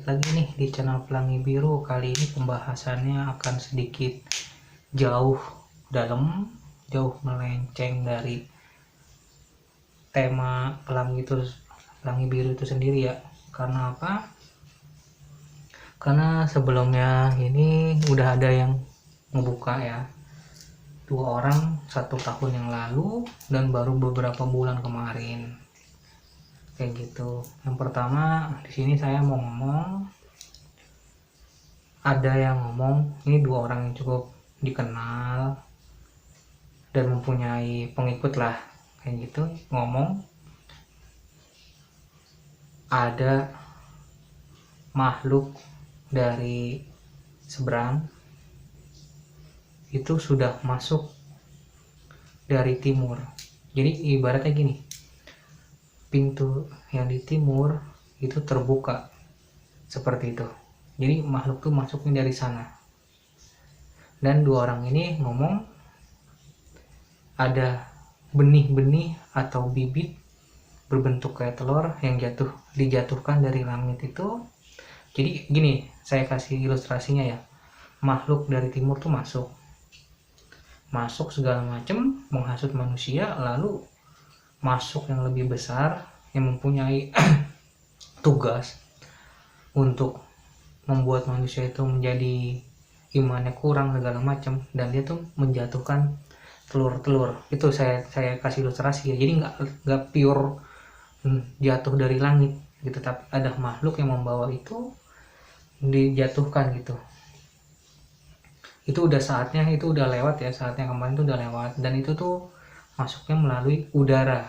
lagi nih di channel Pelangi Biru. Kali ini pembahasannya akan sedikit jauh dalam, jauh melenceng dari tema Pelangi Biru itu sendiri ya. Karena apa? Karena sebelumnya ini udah ada yang ngebuka ya, 2 orang 1 tahun yang lalu dan baru beberapa bulan kemarin. Kayak gitu. Yang pertama di sini saya mau ngomong, ada yang ngomong ini 2 orang yang cukup dikenal dan mempunyai pengikut lah, kayak gitu, ngomong ada makhluk dari seberang itu sudah masuk dari timur. Jadi ibaratnya gini, pintu yang di timur itu terbuka seperti itu, jadi makhluk tuh masuknya dari sana. Dan 2 orang ini ngomong ada benih-benih atau bibit berbentuk kayak telur yang dijatuhkan dari langit itu. Jadi gini, saya kasih ilustrasinya ya, makhluk dari timur tuh masuk segala macam, menghasut manusia, lalu masuk yang lebih besar yang mempunyai tugas untuk membuat manusia itu menjadi imannya kurang segala macam, dan dia tuh menjatuhkan telur-telur itu. Saya kasih ilustrasi ya, jadi nggak pure jatuh dari langit gitu, tapi ada makhluk yang membawa itu dijatuhkan gitu. Itu udah saatnya, itu udah lewat ya, saatnya kemarin itu udah lewat, dan itu tuh masuknya melalui udara.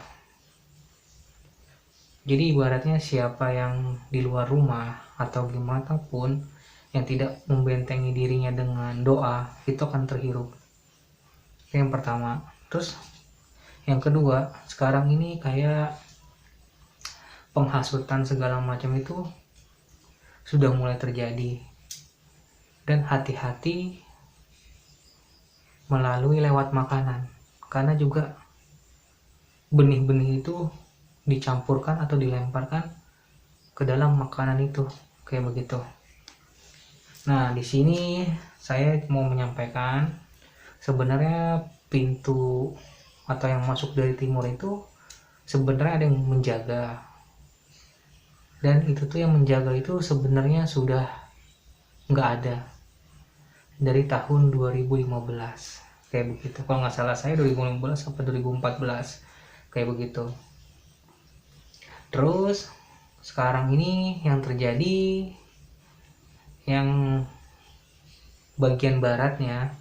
Jadi ibaratnya siapa yang di luar rumah atau gimana pun yang tidak membentengi dirinya dengan doa itu akan terhirup. Yang pertama. Terus yang kedua, sekarang ini kayak penghasutan segala macam itu sudah mulai terjadi, dan hati-hati melalui lewat makanan, karena juga benih-benih itu dicampurkan atau dilemparkan ke dalam makanan itu, kayak begitu. Nah, di sini saya mau menyampaikan sebenarnya pintu atau yang masuk dari timur itu sebenarnya ada yang menjaga, dan itu tuh yang menjaga itu sebenarnya sudah nggak ada dari tahun 2015 kayak begitu, kalau nggak salah saya 2015 sampai 2014 kayak begitu. Terus sekarang ini yang terjadi, yang bagian baratnya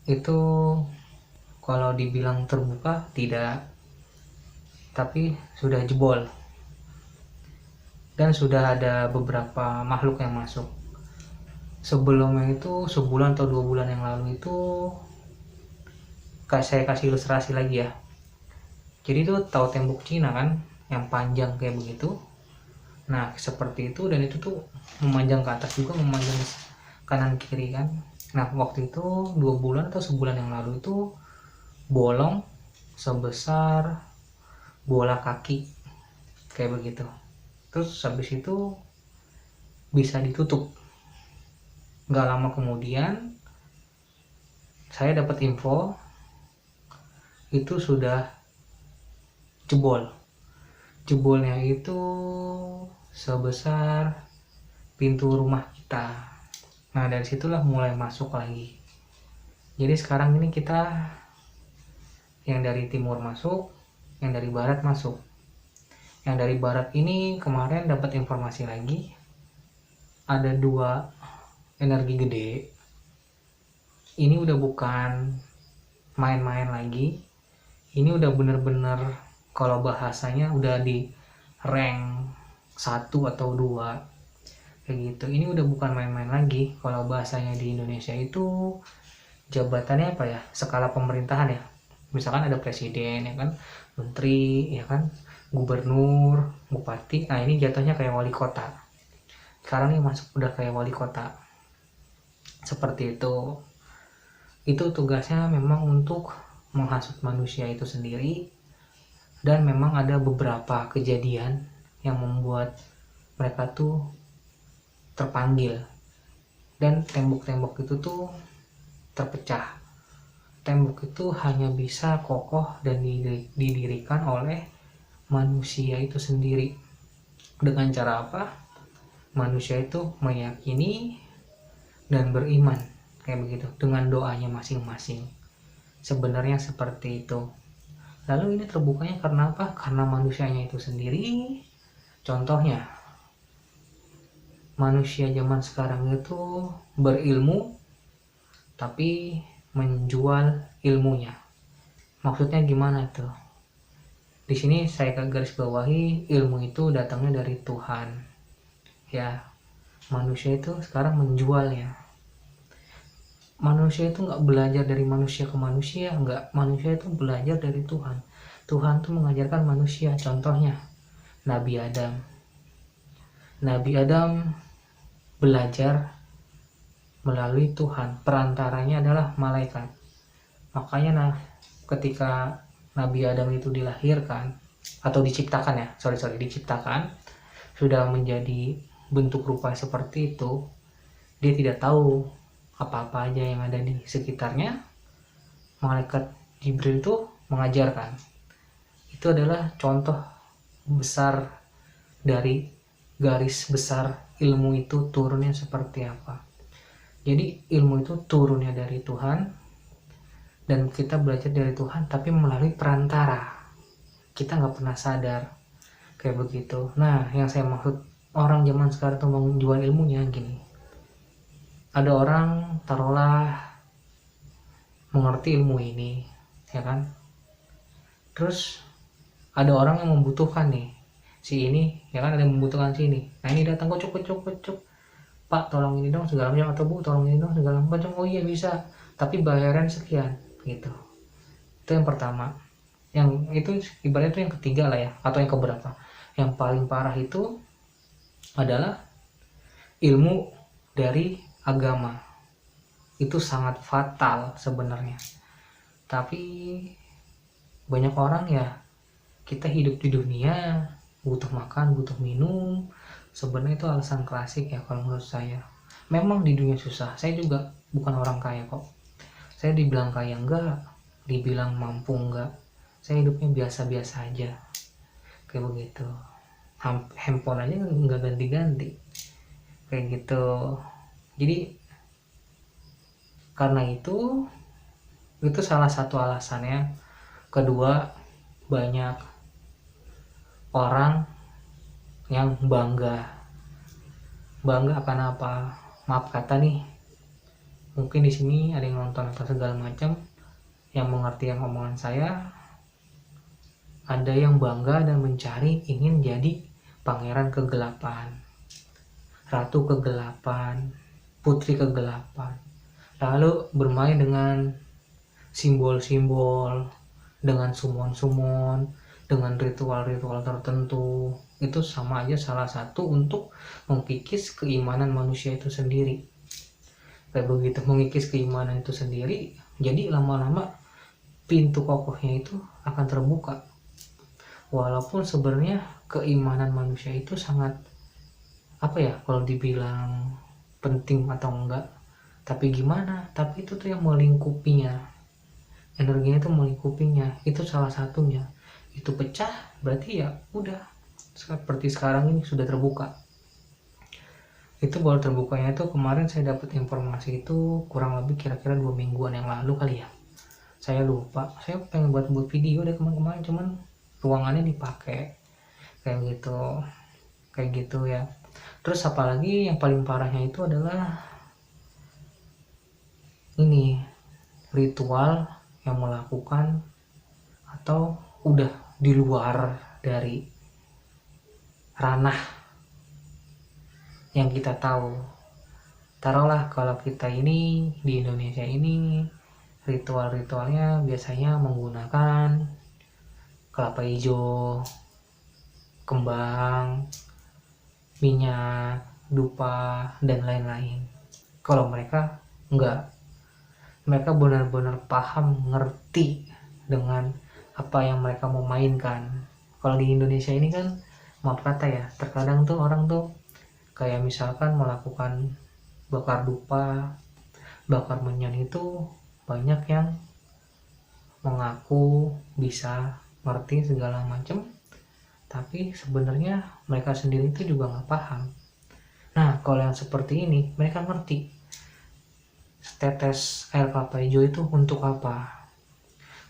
itu kalau dibilang terbuka tidak, tapi sudah jebol, dan sudah ada beberapa makhluk yang masuk. Sebelumnya itu sebulan atau 2 bulan yang lalu itu saya kasih ilustrasi lagi ya. Jadi itu tahu tembok Cina kan yang panjang kayak begitu. Nah seperti itu, dan itu tuh memanjang ke atas juga, memanjang kanan kiri kan. Nah waktu itu 2 bulan atau sebulan yang lalu itu bolong sebesar bola kaki kayak begitu. Terus habis itu bisa ditutup. Gak lama kemudian saya dapat info itu sudah jebol. Jebolnya itu sebesar pintu rumah kita. Nah dari situlah mulai masuk lagi. Jadi sekarang ini kita yang dari timur masuk, yang dari barat masuk. Yang dari barat ini kemarin dapat informasi lagi, ada 2 energi gede. Ini udah bukan main-main lagi, ini udah bener-bener kalau bahasanya udah di rank 1 atau 2 kayak gitu. Ini udah bukan main-main lagi. Kalau bahasanya di Indonesia itu jabatannya apa ya, skala pemerintahan ya, misalkan ada presiden ya kan, menteri ya kan, gubernur, bupati. Nah ini jatuhnya kayak wali kota. Sekarang nih masuk udah kayak wali kota seperti itu. Itu tugasnya memang untuk menghasut manusia itu sendiri, dan memang ada beberapa kejadian yang membuat mereka tuh terpanggil, dan tembok-tembok itu tuh terpecah. Tembok itu hanya bisa kokoh dan didirikan oleh manusia itu sendiri. Dengan cara apa? Manusia itu meyakini dan beriman, kayak begitu, dengan doanya masing-masing. Sebenarnya seperti itu. Lalu ini terbukanya karena apa? Karena manusianya itu sendiri. Contohnya, manusia zaman sekarang itu berilmu tapi menjual ilmunya. Maksudnya gimana tuh? Di sini saya garis bawahi, ilmu itu datangnya dari Tuhan. Ya, manusia itu sekarang menjualnya. Manusia itu nggak belajar dari manusia ke manusia, nggak. Manusia itu belajar dari Tuhan. Tuhan tuh mengajarkan manusia. Contohnya, Nabi Adam. Nabi Adam belajar melalui Tuhan. Perantaranya adalah malaikat. Makanya ketika Nabi Adam itu dilahirkan atau diciptakan ya, diciptakan, sudah menjadi bentuk rupa seperti itu, dia tidak tahu apa-apa aja yang ada di sekitarnya. Malaikat Jibril itu mengajarkan. Itu adalah contoh besar dari garis besar ilmu itu turunnya seperti apa. Jadi ilmu itu turunnya dari Tuhan, dan kita belajar dari Tuhan tapi melalui perantara. Kita nggak pernah sadar kayak begitu. Nah, yang saya maksud orang zaman sekarang tuh menjual ilmunya gini. Ada orang taruhlah mengerti ilmu ini, ya kan? Terus ada orang yang membutuhkan nih si ini, ya kan, ada yang membutuhkan si ini. Nah, ini datang kocok, Pak tolong ini dong segala macam, atau Bu tolong ini dong segala macam. Oh iya bisa, tapi bayaran sekian gitu. Itu yang pertama. Yang itu ibaratnya itu yang ketiga lah ya, atau yang keberapa. Yang paling parah itu adalah ilmu dari agama. Itu sangat fatal sebenarnya. Tapi banyak orang ya, kita hidup di dunia butuh makan, butuh minum. Sebenarnya itu alasan klasik ya kalau menurut saya. Memang di dunia susah. Saya juga bukan orang kaya kok. Saya dibilang kaya enggak, dibilang mampu enggak. Saya hidupnya biasa-biasa aja. Kayak begitu. Handphone aja enggak ganti-ganti. Kayak gitu. Jadi karena itu salah satu alasannya. Kedua, banyak orang yang bangga akan apa? Maaf kata nih, mungkin di sini ada yang nonton atau segala macam yang mengerti yang omongan saya. Ada yang bangga dan mencari, ingin jadi pangeran kegelapan, ratu kegelapan, putri kegelapan, lalu bermain dengan simbol-simbol, dengan summon-summon, dengan ritual-ritual tertentu. Itu sama aja salah satu untuk mengkikis keimanan manusia itu sendiri. Kayak begitu, mengikis keimanan itu sendiri, jadi lama-lama pintu kokohnya itu akan terbuka. Walaupun sebenarnya keimanan manusia itu sangat apa ya, kalau dibilang penting atau enggak, tapi gimana, tapi itu tuh yang melingkupinya, energinya itu melingkupinya, itu salah satunya. Itu pecah berarti ya udah seperti sekarang ini sudah terbuka. Itu baru terbukanya itu kemarin saya dapat informasi itu kurang lebih kira-kira 2 mingguan yang lalu kali ya. Saya lupa, saya pengen buat video dari kemarin, cuman ruangannya dipakai kayak gitu ya. Terus apalagi yang paling parahnya itu adalah ini, ritual yang melakukan atau udah di luar dari ranah yang kita tahu. Taruhlah kalau kita ini di Indonesia ini ritual-ritualnya biasanya menggunakan kelapa hijau, kembang, minyak, dupa, dan lain-lain. Kalau mereka enggak, mereka benar-benar paham, ngerti dengan apa yang mereka mau mainkan. Kalau di Indonesia ini kan, maaf kata ya, terkadang tuh orang tuh Kayak misalkan melakukan bakar dupa, bakar menyan, itu banyak yang mengaku bisa ngerti segala macam, tapi sebenarnya mereka sendiri itu juga nggak paham. Nah, kalau yang seperti ini mereka ngerti setetes air kelapa hijau itu untuk apa,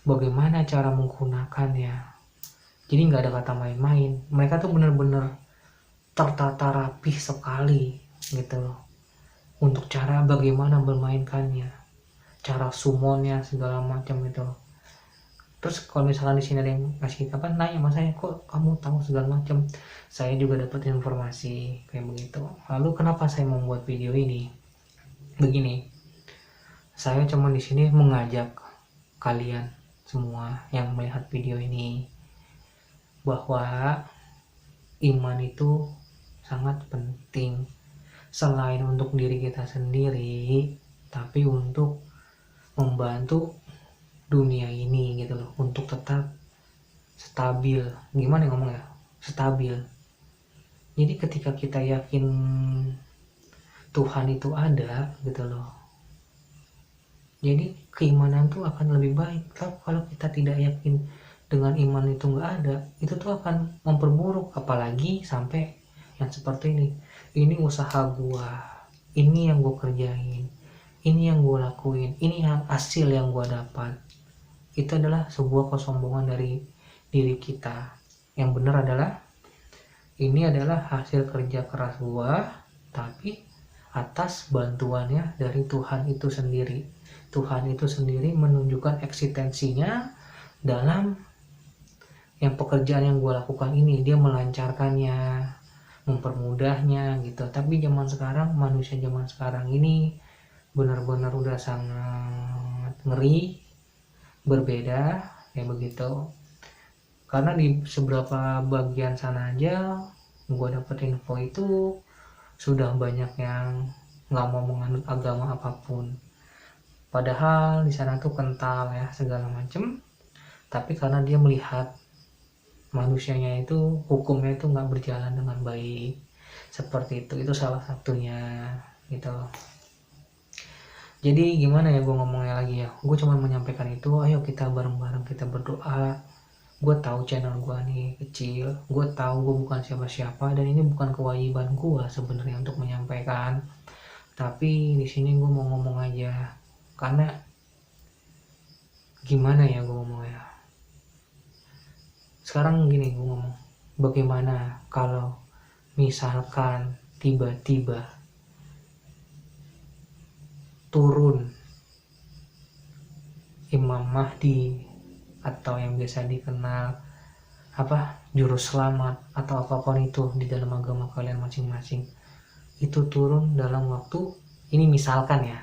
bagaimana cara menggunakannya. Jadi nggak ada kata main-main, mereka tuh bener-bener tertata rapih sekali gitu loh, untuk cara bagaimana bermainkannya, cara summonnya segala macam itu. Terus kalau misalkan di sini ada yang ngasih apa nanya sama saya, kok kamu tahu segala macam, saya juga dapat informasi kayak begitu. Lalu kenapa saya membuat video ini? Begini, saya cuma di sini mengajak kalian semua yang melihat video ini bahwa iman itu sangat penting, selain untuk diri kita sendiri, tapi untuk membantu dunia ini gitu loh, untuk tetap stabil. Gimana ngomong ya, stabil. Jadi ketika kita yakin Tuhan itu ada gitu loh, jadi keimanan tuh akan lebih baik. Kalau kita tidak yakin dengan iman itu nggak ada, itu tuh akan memperburuk. Apalagi sampai yang seperti ini usaha gua, ini yang gua kerjain, ini yang gua lakuin, ini yang hasil yang gua dapat. Itu adalah sebuah kesombongan dari diri kita. Yang benar adalah ini adalah hasil kerja keras gua, tapi atas bantuannya dari Tuhan itu sendiri. Tuhan itu sendiri menunjukkan eksistensinya dalam yang pekerjaan yang gua lakukan ini. Dia melancarkannya, mempermudahnya gitu. Tapi zaman sekarang, manusia zaman sekarang ini benar-benar udah sangat ngeri, berbeda kayak begitu. Karena di seberapa bagian sana aja gue dapet info itu sudah banyak yang nggak mau menganut agama apapun, padahal di sana tuh kental ya segala macem. Tapi karena dia melihat manusianya itu, hukumnya itu nggak berjalan dengan baik, seperti itu salah satunya gitu. Jadi gimana ya gue ngomongnya lagi ya, gue cuma menyampaikan itu, ayo kita bareng-bareng kita berdoa. Gue tahu channel gue nih kecil, gue tahu gue bukan siapa-siapa, dan ini bukan kewajiban gue sebenarnya untuk menyampaikan. Tapi di sini gue mau ngomong aja, karena gimana ya gue ngomong ya. Sekarang gini gue ngomong, bagaimana kalau misalkan tiba-tiba turun Imam Mahdi, atau yang biasa dikenal juru selamat atau apapun itu di dalam agama kalian masing-masing, itu turun dalam waktu ini, misalkan ya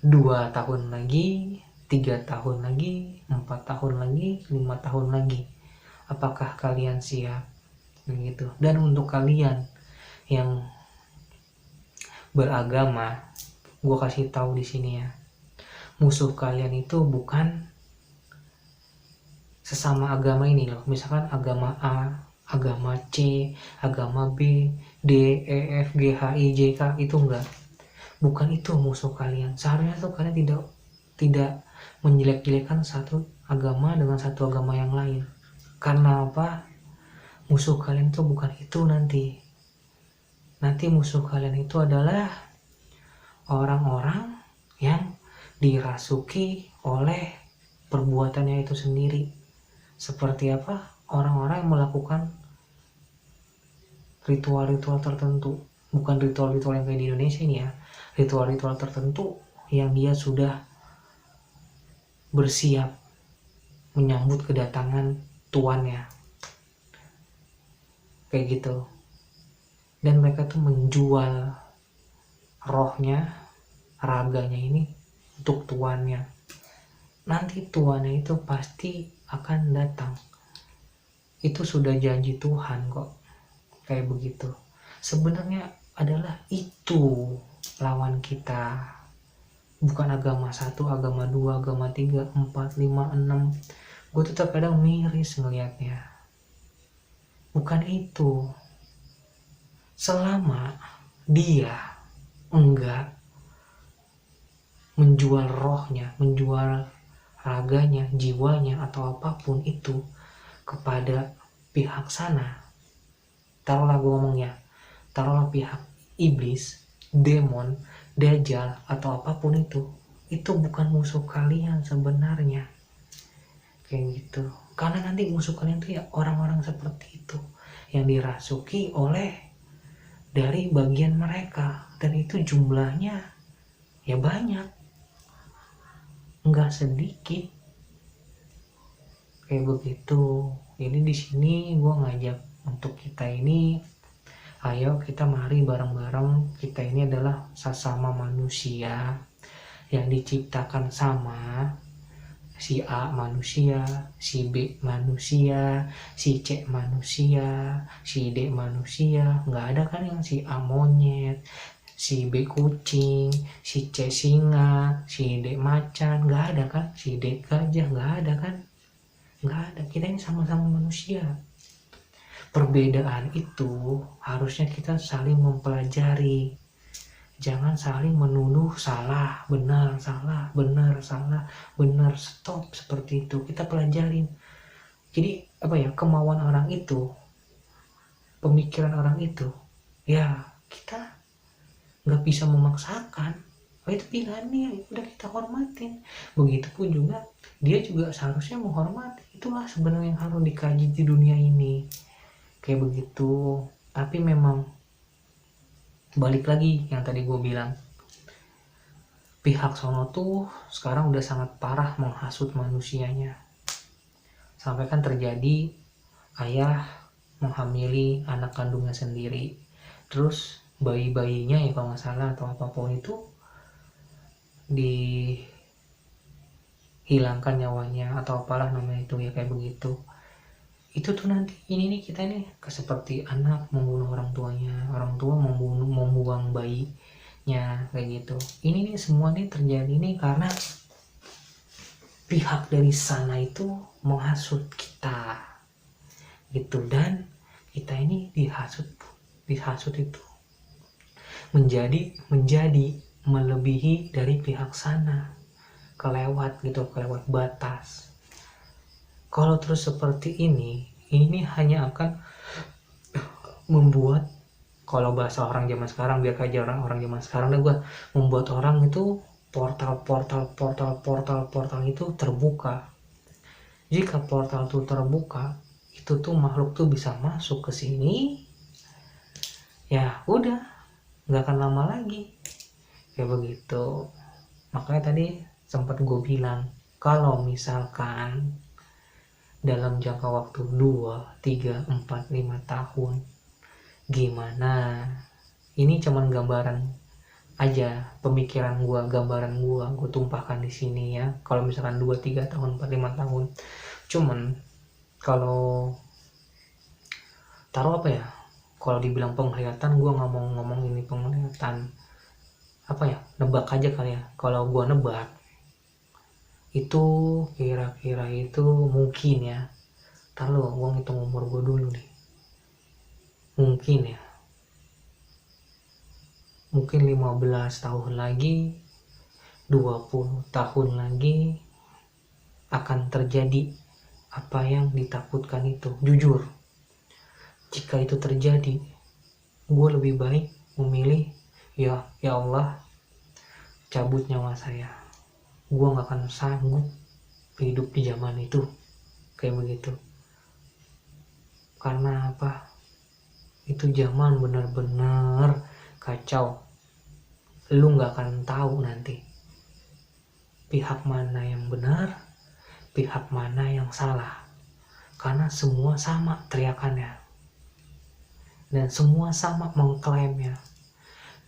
2 tahun lagi, 3 tahun lagi, 4 tahun lagi, 5 tahun lagi, apakah kalian siap begitu? Dan untuk kalian yang beragama, gue kasih tahu di sini ya, musuh kalian itu bukan sesama agama ini loh. Misalkan agama A, agama C, agama B, D, E, F, G, H, I, J, K, itu enggak. Bukan itu musuh kalian. Seharusnya tuh kalian tidak menjelek-jelekan satu agama dengan satu agama yang lain. Karena apa? Musuh kalian tuh bukan itu nanti. Nanti musuh kalian itu adalah orang-orang yang dirasuki oleh perbuatannya itu sendiri. Seperti apa? Orang-orang yang melakukan ritual-ritual tertentu. Bukan ritual-ritual yang kayak di Indonesia ini ya. Ritual-ritual tertentu yang dia sudah bersiap menyambut kedatangan tuannya. Kayak gitu. Dan mereka tuh menjual rohnya, raganya ini untuk tuannya. Nanti tuannya itu pasti akan datang. Itu sudah janji Tuhan kok. Kayak begitu. Sebenarnya adalah itu lawan kita. Bukan agama 1, agama 2, agama 3, 4, 5, 6. Gue tuh terkadang miris ngelihatnya. Bukan itu. selama dia enggak menjual rohnya, menjual raganya, jiwanya, atau apapun itu kepada pihak sana, taruhlah gue ngomongnya, taruhlah pihak iblis, demon, dajjal, atau apapun itu bukan musuh kalian sebenarnya, kayak gitu. Karena nanti musuh kalian tuh ya orang-orang seperti itu yang dirasuki oleh dari bagian mereka, dan itu jumlahnya ya banyak, nggak sedikit, kayak begitu. Jadi di sini gue ngajak untuk kita ini, ayo kita mari bareng-bareng, kita ini adalah sesama manusia yang diciptakan sama. Si A manusia, si B manusia, si C manusia, si D manusia. Nggak ada kan yang si A monyet, si B kucing, si C singa, si D macan. Nggak ada kan, si D gajah. Nggak ada kan, nggak ada. Kita ini sama-sama manusia. Perbedaan itu harusnya kita saling mempelajari. Jangan saling menuduh salah, benar, salah, benar, salah, benar, stop, seperti itu. Kita pelajarin. Jadi kemauan orang itu, pemikiran orang itu, ya kita nggak bisa memaksakan. Itu pilihan dia, udah kita hormatin. Begitupun juga dia juga seharusnya menghormati. Itulah sebenarnya yang harus dikaji di dunia ini, kayak begitu. Tapi memang balik lagi yang tadi gue bilang, pihak sono tuh sekarang udah sangat parah menghasut manusianya. Sampai kan terjadi ayah menghamili anak kandungnya sendiri, terus bayi-bayinya ya kalau nggak salah atau apapun itu dihilangkan nyawanya atau apalah namanya itu, ya kayak begitu. Itu tuh nanti ini nih, kita ini seperti anak membunuh orang tuanya, orang tua membuang bayinya, kayak gitu. Ini nih semua nih terjadi nih karena pihak dari sana itu menghasut kita gitu, dan kita ini dihasut itu menjadi melebihi dari pihak sana, kelewat batas. Kalau terus seperti ini hanya akan membuat, kalau bahasa orang zaman sekarang, biar aja orang zaman sekarang deh gue, membuat orang itu portal itu terbuka. Jika portal itu terbuka, itu tuh makhluk tuh bisa masuk ke sini, ya udah nggak akan lama lagi, kayak begitu. Makanya tadi sempat gue bilang, kalau misalkan dalam jangka waktu 2, 3, 4, 5 tahun gimana, ini cuman gambaran aja, pemikiran gua, gambaran gua tumpahkan di sini ya. Kalau misalkan 2, 3 tahun, 4, 5 tahun, cuman kalau taruh kalau dibilang penglihatan, gua nggak mau ngomong ini penglihatan, nebak aja kali ya. Kalau gua nebak itu kira-kira itu mungkin ya, taruh gua ngitung umur gua dulu nih, mungkin 15 tahun lagi, 20 tahun lagi akan terjadi apa yang ditakutkan itu. Jujur, jika itu terjadi, gue lebih baik memilih ya Allah, cabut nyawa saya. Gue gak akan sanggup hidup di zaman itu, kayak begitu. Karena apa? Itu zaman benar-benar kacau. Lu gak akan tahu nanti pihak mana yang benar, pihak mana yang salah. Karena semua sama teriakannya, dan semua sama mengklaimnya,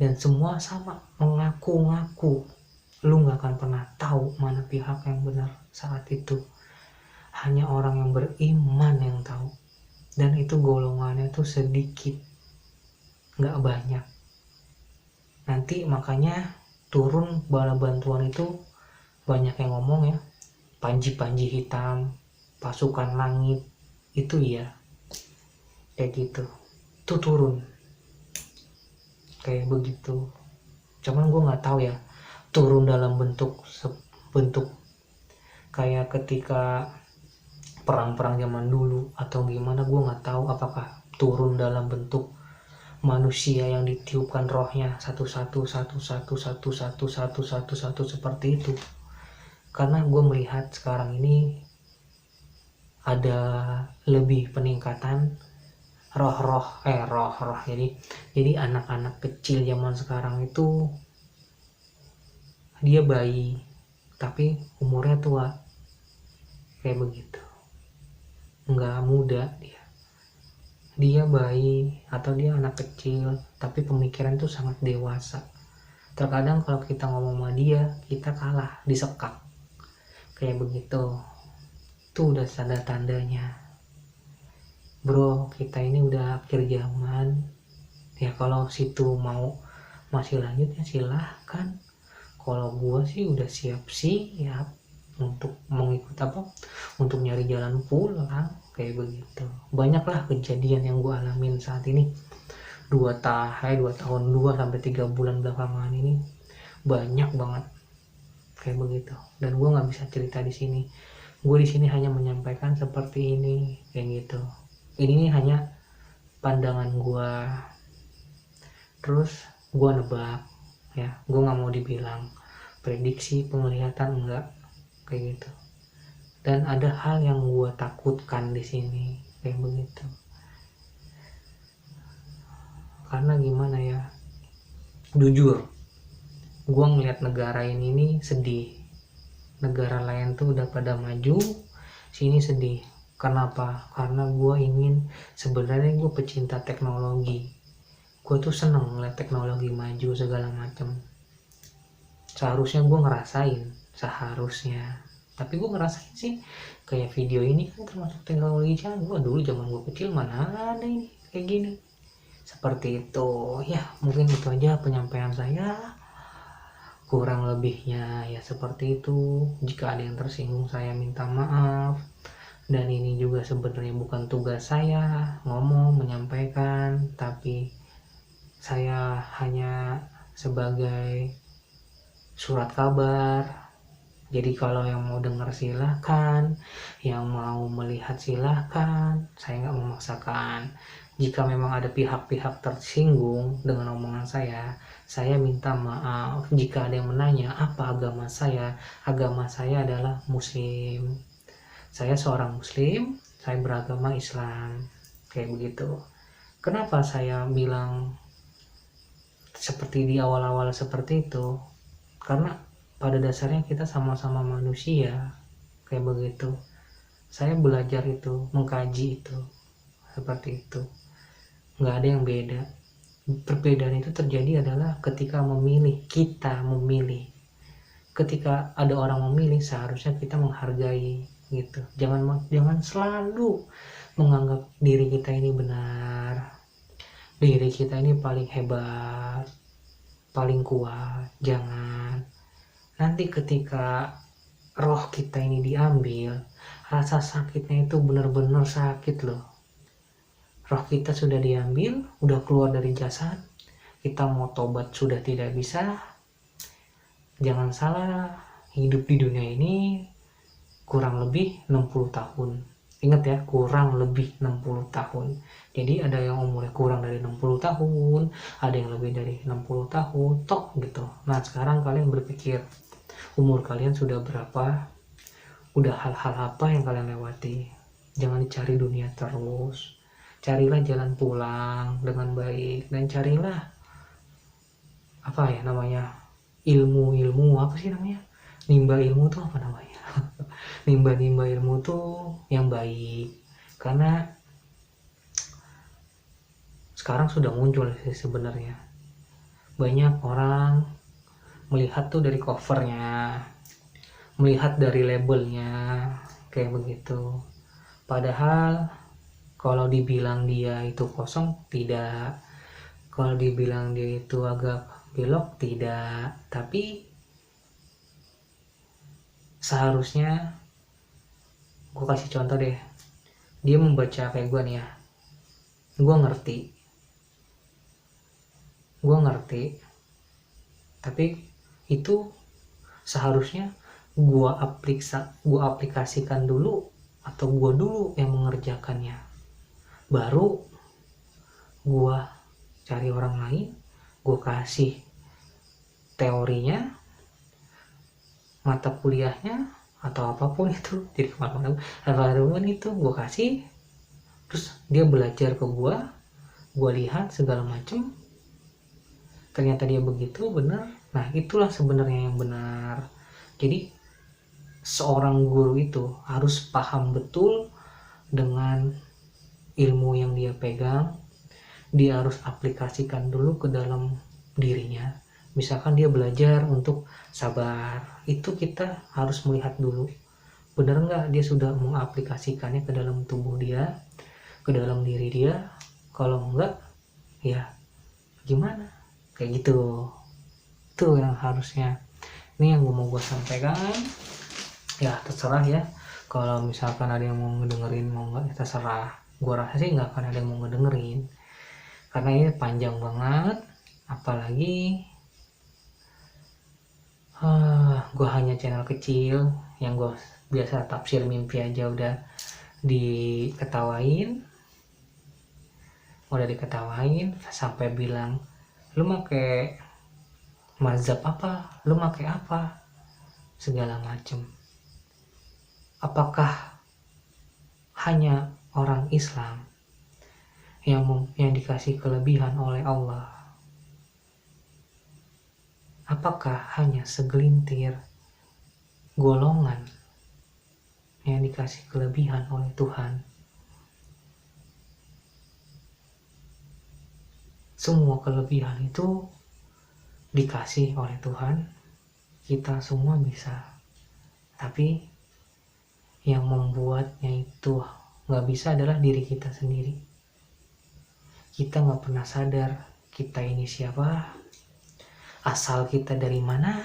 dan semua sama mengaku-ngaku. Lu gak akan pernah tahu mana pihak yang benar saat itu. Hanya orang yang beriman yang tahu. Dan itu golongannya tuh sedikit, gak banyak. Nanti makanya turun bala bantuan itu banyak yang ngomong ya, panji-panji hitam, pasukan langit, itu ya kayak gitu tuh turun. kayak begitu. Cuman gue nggak tahu ya turun dalam bentuk kayak ketika perang-perang zaman dulu atau gimana, gue nggak tahu apakah turun dalam bentuk manusia yang ditiupkan rohnya satu-satu seperti itu. Karena gue melihat sekarang ini ada lebih peningkatan roh jadi anak-anak kecil zaman sekarang itu dia bayi tapi umurnya tua kayak begitu, nggak muda, dia bayi atau dia anak kecil tapi pemikiran itu sangat dewasa. Terkadang kalau kita ngomong sama dia kita kalah, disekak kayak begitu. Itu udah tanda-tandanya, bro, kita ini udah akhir zaman ya. Kalau situ mau masih lanjut ya silahkan. Kalau gua sih udah siap-siap untuk mengikut untuk nyari jalan pulang kayak begitu. Banyaklah kejadian yang gua alamin saat ini 2 tahun 2 sampai 3 bulan belakangan ini, banyak banget kayak begitu. Dan gua nggak bisa cerita di sini. Gue di sini hanya menyampaikan seperti ini kayak gitu. Ini hanya pandangan gue, terus gue nebak ya. Gue nggak mau dibilang prediksi, penglihatan, enggak kayak gitu. Dan ada hal yang gue takutkan di sini kayak begitu. Karena gimana ya, jujur gue ngeliat negara ini sedih. Negara lain tuh udah pada maju, sini sedih. Kenapa? Karena gue sebenarnya gue pecinta teknologi. Gue tuh seneng ngeliat teknologi maju segala macem. Seharusnya gue ngerasain, tapi gue ngerasain sih kayak video ini kan termasuk teknologi canggih. Gue dulu zaman gue kecil mana ada ini kayak gini. Seperti itu ya. Mungkin itu aja penyampaian saya, kurang lebihnya ya seperti itu. Jika ada yang tersinggung saya minta maaf. Dan ini juga sebenarnya bukan tugas saya menyampaikan, tapi saya hanya sebagai surat kabar. Jadi kalau yang mau dengar silahkan, yang mau melihat silahkan, saya nggak memaksakan. Jika memang ada pihak-pihak tersinggung dengan omongan saya minta maaf. Jika ada yang menanya apa agama saya adalah Muslim. Saya seorang Muslim, saya beragama Islam kayak begitu. Kenapa saya bilang seperti di awal-awal seperti itu? Karena pada dasarnya kita sama-sama manusia kayak begitu. Saya belajar itu, mengkaji itu seperti itu. Nggak ada yang beda. Perbedaan itu terjadi adalah ketika kita memilih. Ketika ada orang memilih, seharusnya kita menghargai gitu. Jangan selalu menganggap diri kita ini benar, diri kita ini paling hebat, paling kuat. Jangan. Nanti ketika roh kita ini diambil, rasa sakitnya itu benar-benar sakit loh. Roh kita sudah diambil, udah keluar dari jasad, kita mau tobat sudah tidak bisa. Jangan salah, hidup di dunia ini kurang lebih 60 tahun. Ingat ya, kurang lebih 60 tahun. Jadi ada yang umurnya kurang dari 60 tahun, ada yang lebih dari 60 tahun, gitu. Nah sekarang kalian berpikir, umur kalian sudah berapa? Udah hal-hal apa yang kalian lewati? Jangan dicari dunia terus. Carilah jalan pulang dengan baik. Dan carilah ilmu apa sih namanya? Nimba ilmu tuh apa namanya? nimba ilmu tuh yang baik. Karena sekarang sudah muncul sih sebenarnya. Banyak orang melihat tuh dari covernya, melihat dari labelnya kayak begitu. Padahal kalau dibilang dia itu kosong, tidak. Kalau dibilang dia itu agak belok, tidak. Tapi seharusnya, gue kasih contoh deh, dia membaca kayak gue nih ya, gue ngerti gue ngerti, tapi itu seharusnya gue aplikasikan dulu, atau gue dulu yang mengerjakannya, baru gue cari orang lain, gue kasih teorinya, mata kuliahnya, atau apapun itu, jadi kemana-mana apapun itu gue kasih, terus dia belajar ke gue lihat segala macem, ternyata dia begitu benar. Nah itulah sebenarnya yang benar. Jadi seorang guru itu harus paham betul dengan ilmu yang dia pegang, dia harus aplikasikan dulu ke dalam dirinya. Misalkan dia belajar untuk sabar, itu kita harus melihat dulu benar nggak dia sudah mengaplikasikannya ke dalam tubuh dia, ke dalam diri dia. Kalau enggak, ya gimana, kayak gitu. Itu yang harusnya, ini yang mau gue sampaikan. Ya terserah ya, kalau misalkan ada yang mau ngedengerin mau nggak, ya terserah. Gue rasa sih nggak akan ada yang mau ngedengerin, karena ini panjang banget. Apalagi gue hanya channel kecil yang gue biasa tafsir mimpi aja udah diketawain sampai bilang lu make mazhab apa, lu make apa, segala macem. Apakah hanya orang Islam yang dikasih kelebihan oleh Allah? Apakah hanya segelintir golongan yang dikasih kelebihan oleh Tuhan? Semua kelebihan itu dikasih oleh Tuhan, kita semua bisa. Tapi yang membuatnya itu gak bisa adalah diri kita sendiri. Kita gak pernah sadar kita ini siapa, asal kita dari mana,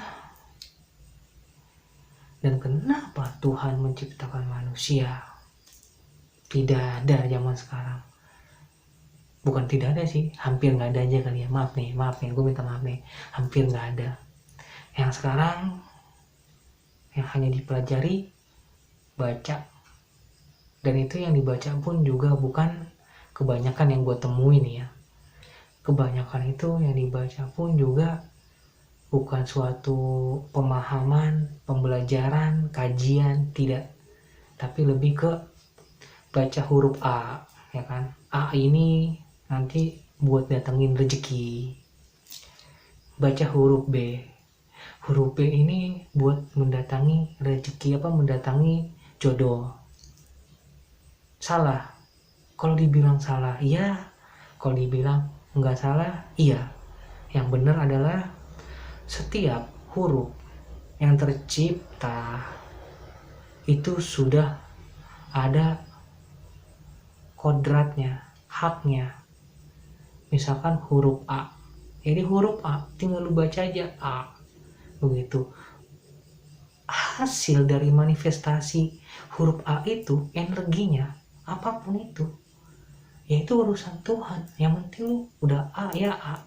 dan kenapa Tuhan menciptakan manusia. Tidak ada zaman sekarang, bukan tidak ada sih, hampir gak ada aja kali ya, maaf nih, gue minta maaf nih, hampir gak ada. Yang sekarang yang hanya dipelajari baca, dan itu yang dibaca pun juga bukan kebanyakan yang gue temuin ya. Kebanyakan itu yang dibaca pun juga bukan suatu pemahaman, pembelajaran, kajian, tidak. Tapi lebih ke baca huruf A, ya kan? A ini nanti buat datengin rezeki. Baca huruf B. Huruf B ini buat mendatangi rezeki, mendatangi jodoh. Salah. Kalau dibilang salah, iya. Kalau dibilang enggak salah, iya. Yang benar adalah setiap huruf yang tercipta itu sudah ada kodratnya, haknya. Misalkan huruf A, jadi huruf A tinggal lu baca aja A, begitu. Hasil dari manifestasi huruf A itu energinya apapun itu, yaitu urusan Tuhan. Yang penting lu udah A ya A.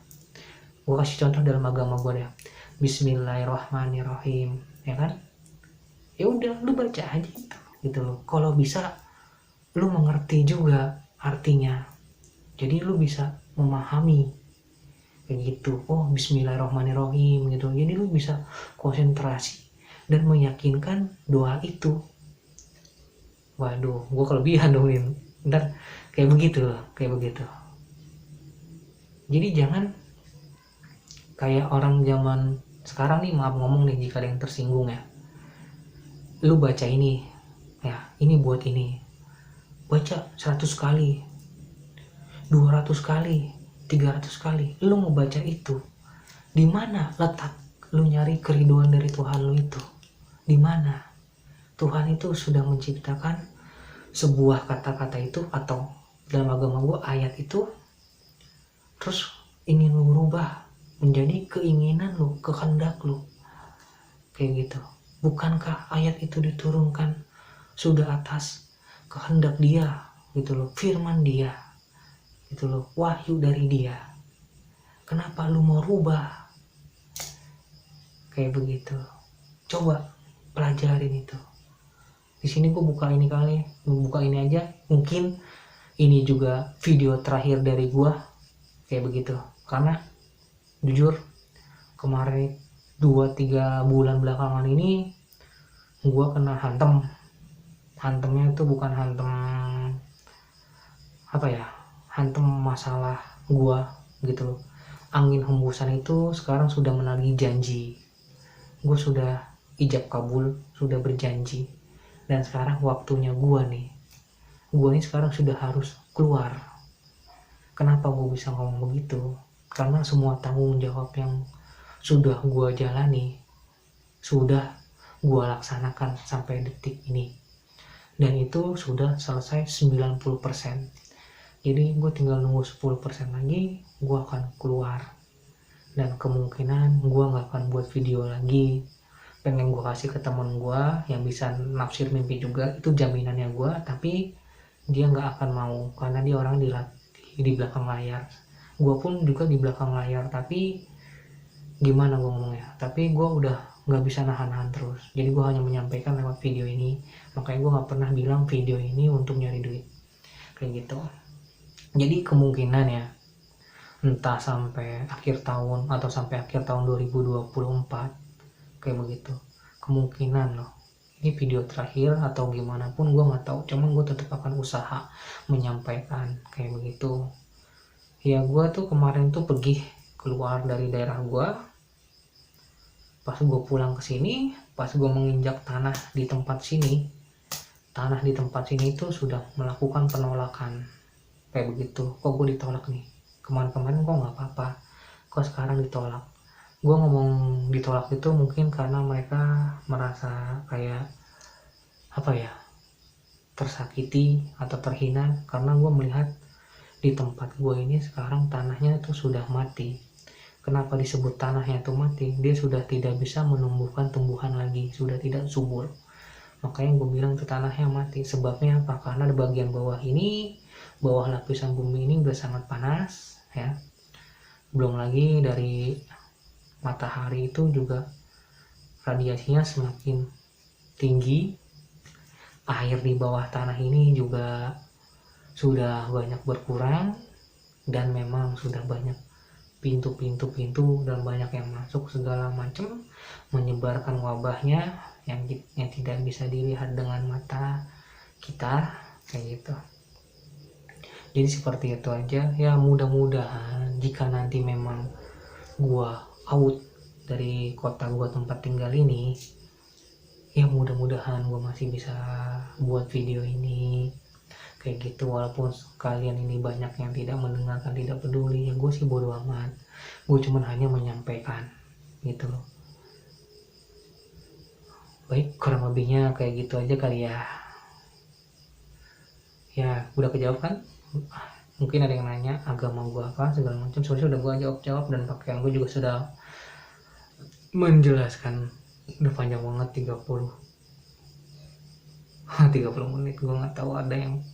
Gue kasih contoh dalam agama gue deh, Bismillahirrahmanirrahim, ya kan? Ya udah lu baca aja gitu loh. Kalau bisa lu mengerti juga artinya, jadi lu bisa memahami kayak gitu. Oh Bismillahirrahmanirrahim gitu, jadi lu bisa konsentrasi dan meyakinkan doa itu. Waduh, gue kelebihan dong ini. Ntar kayak begitu. Jadi jangan kayak orang zaman sekarang nih, maaf ngomong nih jika ada yang tersinggung ya. Lu baca ini, ya ini buat ini. Baca 100 kali, 200 kali, 300 kali. Lu mau baca itu, di mana letak lu nyari keriduan dari Tuhan lu itu? Di mana? Tuhan itu sudah menciptakan sebuah kata-kata itu, atau dalam agama gue ayat itu, terus ingin lu rubah menjadi keinginan lu, kehendak lu, kayak gitu. Bukankah ayat itu diturunkan sudah atas kehendak dia gitu loh, firman dia gitu loh, wahyu dari dia. Kenapa lu mau rubah? Kayak begitu. Coba pelajarin itu. Di sini gue buka ini aja. Mungkin ini juga video terakhir dari gue kayak begitu. Karena jujur kemarin 2-3 bulan belakangan ini gue kena hantemnya itu bukan hantem masalah gue gitu. Angin hembusan itu sekarang sudah menagih janji. Gue sudah ijab kabul, sudah berjanji, dan sekarang waktunya gue nih sekarang sudah harus keluar. Kenapa gue bisa ngomong begitu? Karena semua tanggung jawab yang sudah gue jalani, sudah gue laksanakan sampai detik ini, dan itu sudah selesai 90%. Jadi gue tinggal nunggu 10% lagi, gue akan keluar. Dan kemungkinan gue gak akan buat video lagi. Pengen gue kasih ke temen gue yang bisa nafsir mimpi juga, itu jaminannya gue, tapi dia gak akan mau karena dia orang di belakang layar. Gue pun juga di belakang layar, tapi gimana gue ngomongnya, tapi gue udah gak bisa nahan terus. Jadi gue hanya menyampaikan lewat video ini. Makanya gue gak pernah bilang video ini untuk nyari duit kayak gitu. Jadi kemungkinan ya, entah sampai akhir tahun atau sampai akhir tahun 2024 kayak begitu, kemungkinan loh ini video terakhir atau gimana pun gue nggak tahu. Cuman gue tetap akan usaha menyampaikan kayak begitu. Ya gue tuh kemarin tuh pergi keluar dari daerah gue. Pas gue pulang ke sini, pas gue menginjak tanah di tempat sini itu sudah melakukan penolakan kayak begitu. Kok gue ditolak nih? Kemarin kok nggak apa-apa, kok sekarang ditolak? Gue ngomong ditolak itu mungkin karena mereka merasa kayak tersakiti atau terhina, karena gue melihat di tempat gue ini sekarang tanahnya itu sudah mati. Kenapa disebut tanahnya itu mati? Dia sudah tidak bisa menumbuhkan tumbuhan lagi, sudah tidak subur. Makanya gue bilang itu tanahnya mati. Sebabnya apa? Karena di bagian bawah lapisan bumi ini udah sangat panas ya. Belum lagi dari matahari itu juga radiasinya semakin tinggi. Air di bawah tanah ini juga sudah banyak berkurang, dan memang sudah banyak pintu dan banyak yang masuk segala macam, menyebarkan wabahnya yang tidak bisa dilihat dengan mata kita kayak gitu. Jadi seperti itu aja ya. Mudah-mudahan jika nanti memang gua out dari kota gua tempat tinggal ini, ya mudah-mudahan gua masih bisa buat video ini kayak gitu. Walaupun kalian ini banyak yang tidak mendengarkan, tidak peduli, ya gue sih bodo amat. Gue cuman hanya menyampaikan gitu loh. Baik, kurang lebihnya kayak gitu aja kali ya. Ya udah kejawab kan? Mungkin ada yang nanya agama gue apa segala macam, sudah gue jawab, dan pakaian gue juga sudah menjelaskan. Udah panjang banget, 30 menit. Gue nggak tahu ada yang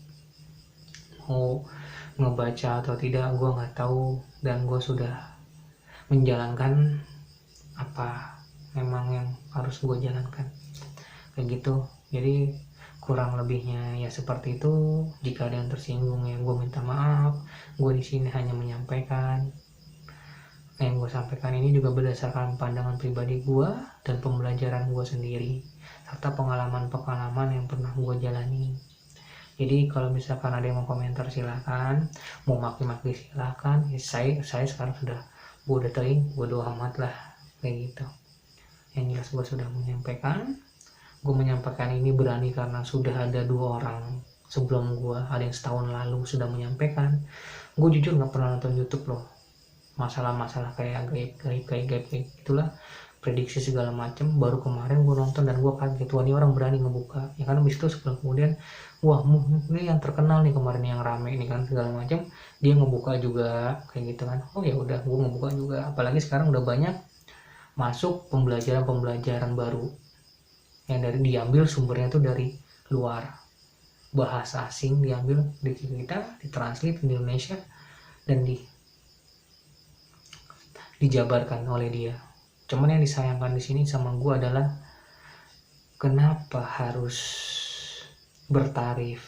mau ngebaca atau tidak, gue nggak tahu, dan gue sudah menjalankan apa memang yang harus gue jalankan kayak gitu. Jadi kurang lebihnya ya seperti itu. Jika ada yang tersinggung ya gue minta maaf. Gue di sini hanya menyampaikan yang gue sampaikan ini juga berdasarkan pandangan pribadi gue dan pembelajaran gue sendiri, serta pengalaman yang pernah gue jalani. Jadi kalau misalkan ada yang mau komentar silahkan, mau maki-maki silahkan. Ya, saya sekarang sudah bodoh teing, bodoh amat lah kayak gitu. Yang jelas gue sudah menyampaikan. Gue menyampaikan ini berani karena sudah ada 2 orang sebelum gue, ada yang setahun lalu sudah menyampaikan. Gue jujur nggak pernah nonton YouTube loh, masalah-masalah kayak gaib itulah, prediksi segala macam. Baru kemarin gue nonton dan gue kaget, wah ini orang berani ngebuka ya kan. Habis itu sebulan kemudian, wah ini yang terkenal nih kemarin yang rame ini kan segala macam, dia ngebuka juga kayak gitu kan. Oh ya udah, gue ngebuka juga. Apalagi sekarang udah banyak masuk pembelajaran baru yang diambil sumbernya tuh dari luar, bahasa asing diambil di kita, ditranslate di Indonesia, dan dijabarkan oleh dia. Cuman yang disayangkan di sini sama gue adalah kenapa harus bertarif.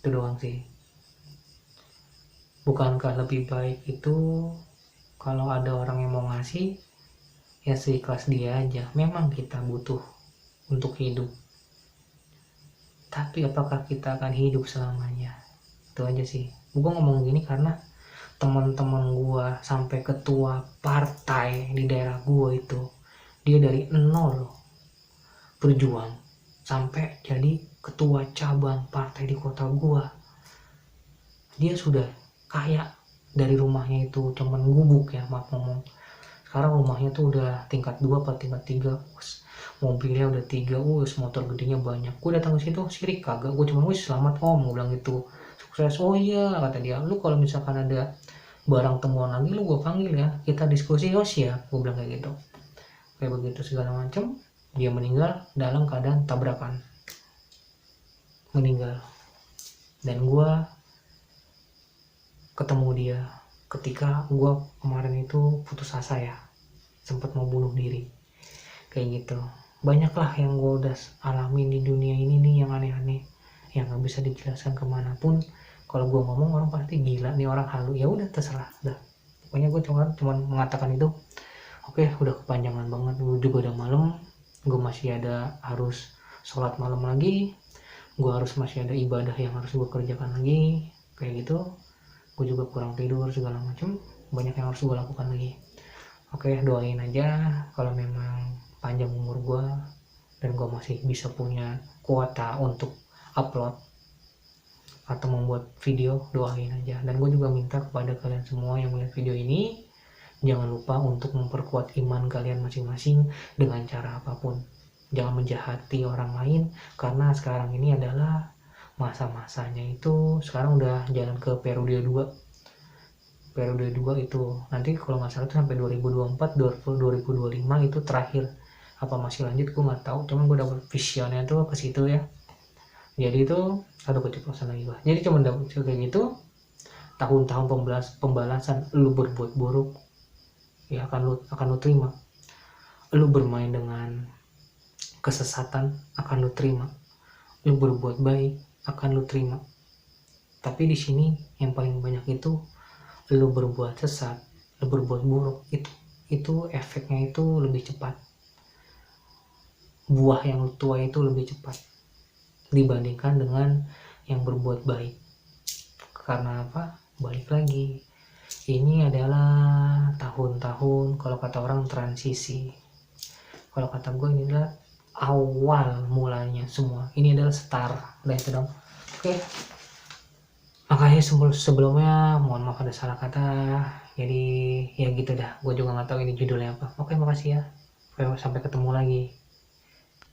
Itu doang sih. Bukankah lebih baik itu kalau ada orang yang mau ngasih, ya seikhlas dia aja. Memang kita butuh untuk hidup, tapi apakah kita akan hidup selamanya? Itu aja sih. Gue ngomong gini karena teman-teman gue sampai ketua partai di daerah gue itu, dia dari nol berjuang sampai jadi ketua cabang partai di kota gue. Dia sudah kaya dari rumahnya itu cuman gubuk ya, maaf ngomong. Sekarang rumahnya tuh udah tingkat 2 apa tingkat 3, mobilnya udah 3, motor gedenya banyak. Gue datang ke situ sirik kagak, gue cuma selamat om, gue bilang gitu, sukses. Oh iya kata dia, lu kalau misalkan ada barang temuan lagi lu gue panggil ya, kita diskusi. Oh siap, gue bilang kayak gitu. Kayak begitu segala macam. Dia meninggal dalam keadaan tabrakan, meninggal. Dan gue ketemu dia ketika gue kemarin itu putus asa ya, sempat mau bunuh diri kayak gitu. Banyaklah yang gue udah alamin di dunia ini nih, yang aneh-aneh yang gak bisa dijelaskan kemanapun. Kalau gue ngomong orang pasti gila nih, orang halu. Ya udah terserah dah, pokoknya gue cuma mengatakan itu. Oke, udah kepanjangan banget, juga udah malam, gue masih ada harus sholat malam lagi, gue harus masih ada ibadah yang harus gue kerjakan lagi kayak gitu. Gue juga kurang tidur segala macam, banyak yang harus gue lakukan lagi. Oke, doain aja kalau memang panjang umur gue dan gue masih bisa punya kuota untuk upload atau membuat video, doain aja. Dan gue juga minta kepada kalian semua yang melihat video ini, jangan lupa untuk memperkuat iman kalian masing-masing dengan cara apapun. Jangan menjahati orang lain, karena sekarang ini adalah masa-masanya itu. Sekarang udah jalan ke periode 2 itu, nanti kalau nggak salah itu sampai 2024 2025 itu terakhir. Apa masih lanjut gue nggak tahu, cuman gue dapet visionnya tuh ke situ ya. Jadi itu aduh keceplosan lagi gue. Jadi cuma dapet kayak gitu. Tahun-tahun pembalasan lu berbuat buruk ya akan lu terima. Lu bermain dengan kesesatan akan lu terima. Lu berbuat baik akan lu terima. Tapi di sini yang paling banyak itu lu berbuat sesat, lu berbuat buruk, itu efeknya itu lebih cepat. Buah yang lu tuai itu lebih cepat dibandingkan dengan yang berbuat baik. Karena apa? Balik lagi, ini adalah tahun-tahun, kalau kata orang, transisi. Kalau kata gue ini adalah awal mulanya semua. Ini adalah start. Udah itu dong. Oke. Makanya sebelumnya mohon maaf ada salah kata. Jadi ya gitu dah. Gue juga nggak tahu ini judulnya apa. Oke, makasih ya. Sampai ketemu lagi.